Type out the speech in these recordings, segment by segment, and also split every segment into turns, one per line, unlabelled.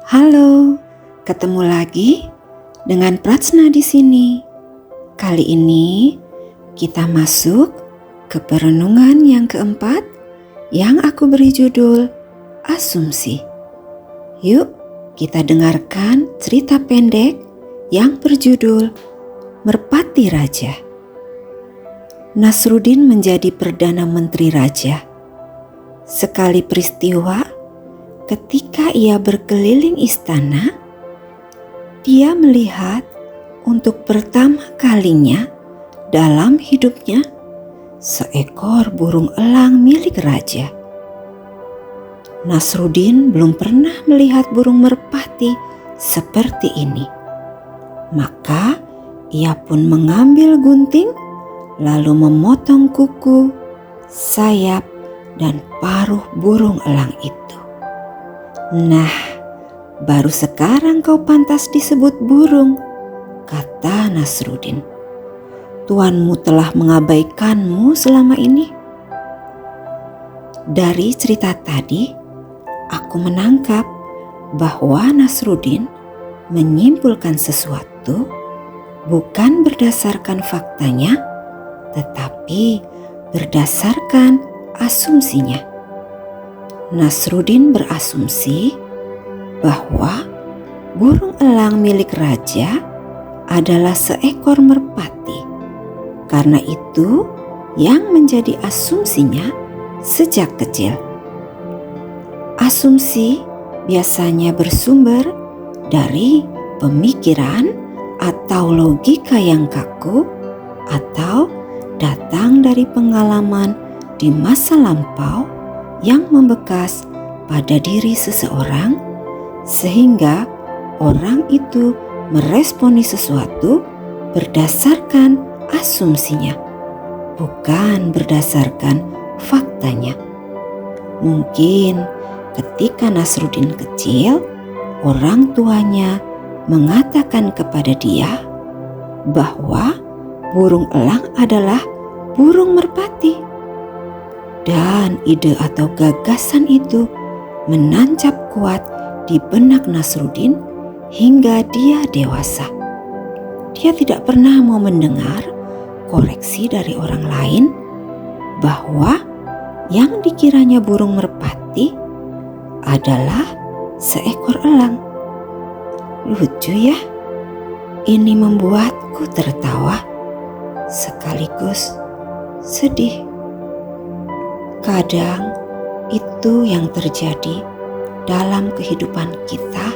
Halo, ketemu lagi dengan Pratsna di sini. Kali ini kita masuk ke perenungan yang keempat yang aku beri judul Asumsi. Yuk kita dengarkan cerita pendek yang berjudul Merpati Raja. Nasruddin menjadi Perdana Menteri Raja. Sekali peristiwa, ketika ia berkeliling istana, dia melihat untuk pertama kalinya dalam hidupnya seekor burung elang milik raja. Nasruddin belum pernah melihat burung merpati seperti ini. Maka ia pun mengambil gunting lalu memotong kuku, sayap, dan paruh burung elang itu. Nah, baru sekarang kau pantas disebut burung, kata Nasruddin. Tuanmu telah mengabaikanmu selama ini. Dari cerita tadi, aku menangkap bahwa Nasruddin menyimpulkan sesuatu bukan berdasarkan faktanya, tetapi berdasarkan asumsinya. Nasruddin berasumsi bahwa burung elang milik raja adalah seekor merpati. Karena itu yang menjadi asumsinya sejak kecil. Asumsi biasanya bersumber dari pemikiran atau logika yang kaku atau datang dari pengalaman di masa lampau yang membekas pada diri seseorang, sehingga orang itu meresponi sesuatu berdasarkan asumsinya, bukan berdasarkan faktanya. Mungkin ketika Nasruddin kecil, orang tuanya mengatakan kepada dia bahwa burung elang adalah burung merpati. Dan ide atau gagasan itu menancap kuat di benak Nasruddin hingga dia dewasa. Dia tidak pernah mau mendengar koreksi dari orang lain bahwa yang dikiranya burung merpati adalah seekor elang. Lucu ya? Ini membuatku tertawa sekaligus sedih. Kadang itu yang terjadi dalam kehidupan kita,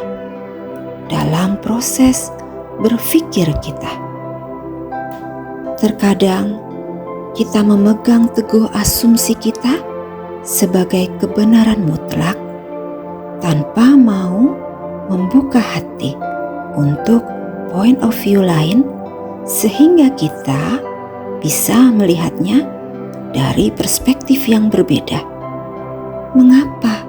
dalam proses berpikir kita. Terkadang kita memegang teguh asumsi kita sebagai kebenaran mutlak tanpa mau membuka hati untuk point of view lain, sehingga kita bisa melihatnya dari perspektif yang berbeda. Mengapa?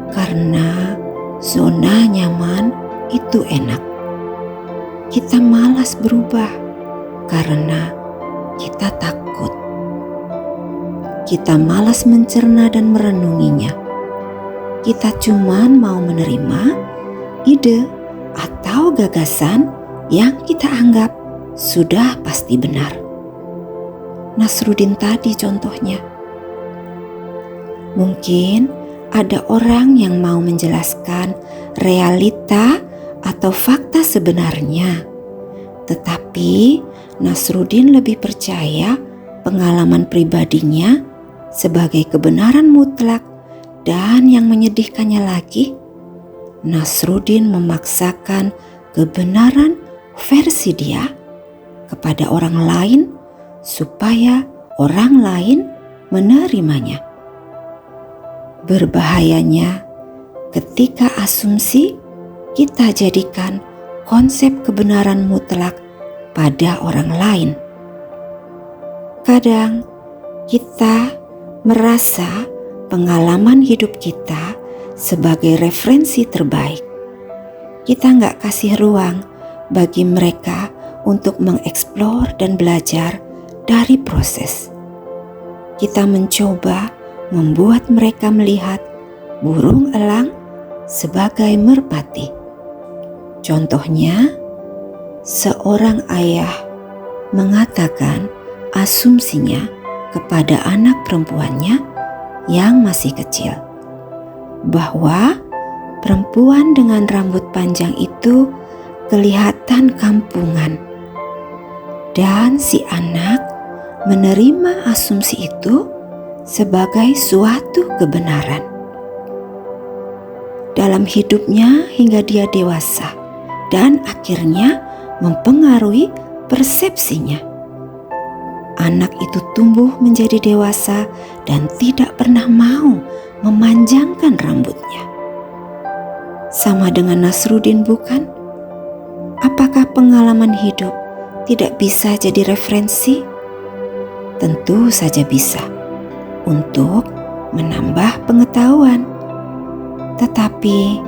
Karena zona nyaman itu enak. Kita malas berubah karena kita takut. Kita malas mencerna dan merenunginya. Kita cuman mau menerima ide atau gagasan yang kita anggap sudah pasti benar. Nasruddin tadi contohnya. Mungkin ada orang yang mau menjelaskan realita atau fakta sebenarnya. Tetapi Nasruddin lebih percaya pengalaman pribadinya sebagai kebenaran mutlak, dan yang menyedihkannya lagi, Nasruddin memaksakan kebenaran versi dia kepada orang lain supaya orang lain menerimanya. Berbahayanya ketika asumsi kita jadikan konsep kebenaran mutlak pada orang lain. Kadang kita merasa pengalaman hidup kita sebagai referensi terbaik. Kita nggak kasih ruang bagi mereka untuk mengeksplor dan belajar dari proses. Kita mencoba membuat mereka melihat burung elang sebagai merpati. Contohnya, seorang ayah mengatakan asumsinya kepada anak perempuannya yang masih kecil, bahwa perempuan dengan rambut panjang itu kelihatan kampungan. Dan si anak menerima asumsi itu sebagai suatu kebenaran. Dalam hidupnya hingga dia dewasa dan akhirnya mempengaruhi persepsinya. Anak itu tumbuh menjadi dewasa dan tidak pernah mau memanjangkan rambutnya. Sama dengan Nasruddin, bukan? Apakah pengalaman hidup tidak bisa jadi referensi? Tentu saja bisa, untuk menambah pengetahuan. Tetapi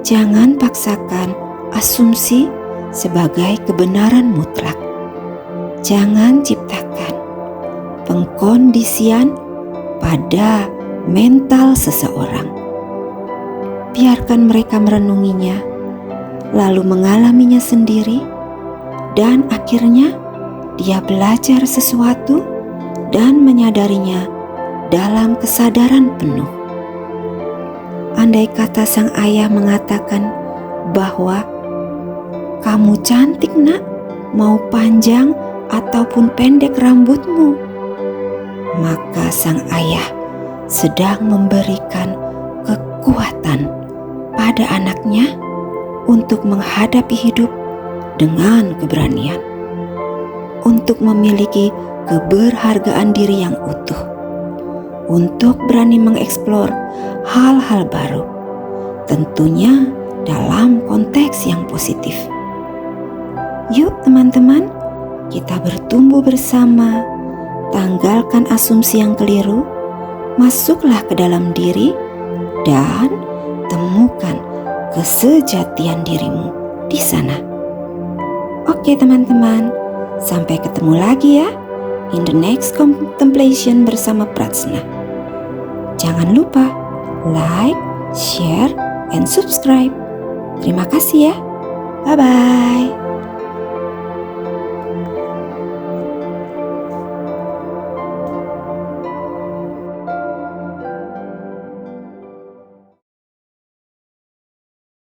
jangan paksakan asumsi sebagai kebenaran mutlak. Jangan ciptakan pengkondisian pada mental seseorang. Biarkan mereka merenunginya, lalu mengalaminya sendiri, dan akhirnya dia belajar sesuatu dan menyadarinya dalam kesadaran penuh. Andai kata sang ayah mengatakan bahwa "Kamu cantik, Nak, mau panjang ataupun pendek rambutmu," maka sang ayah sedang memberikan kekuatan pada anaknya untuk menghadapi hidup dengan keberanian, untuk memiliki keberhargaan diri yang utuh, untuk berani mengeksplor hal-hal baru, tentunya dalam konteks yang positif. Yuk teman-teman, kita bertumbuh bersama, tanggalkan asumsi yang keliru, masuklah ke dalam diri, dan temukan kesejatian dirimu di sana. Oke teman-teman, sampai ketemu lagi ya in the next contemplation bersama Pratsna. Jangan lupa like, share, and subscribe. Terima kasih ya. Bye-bye.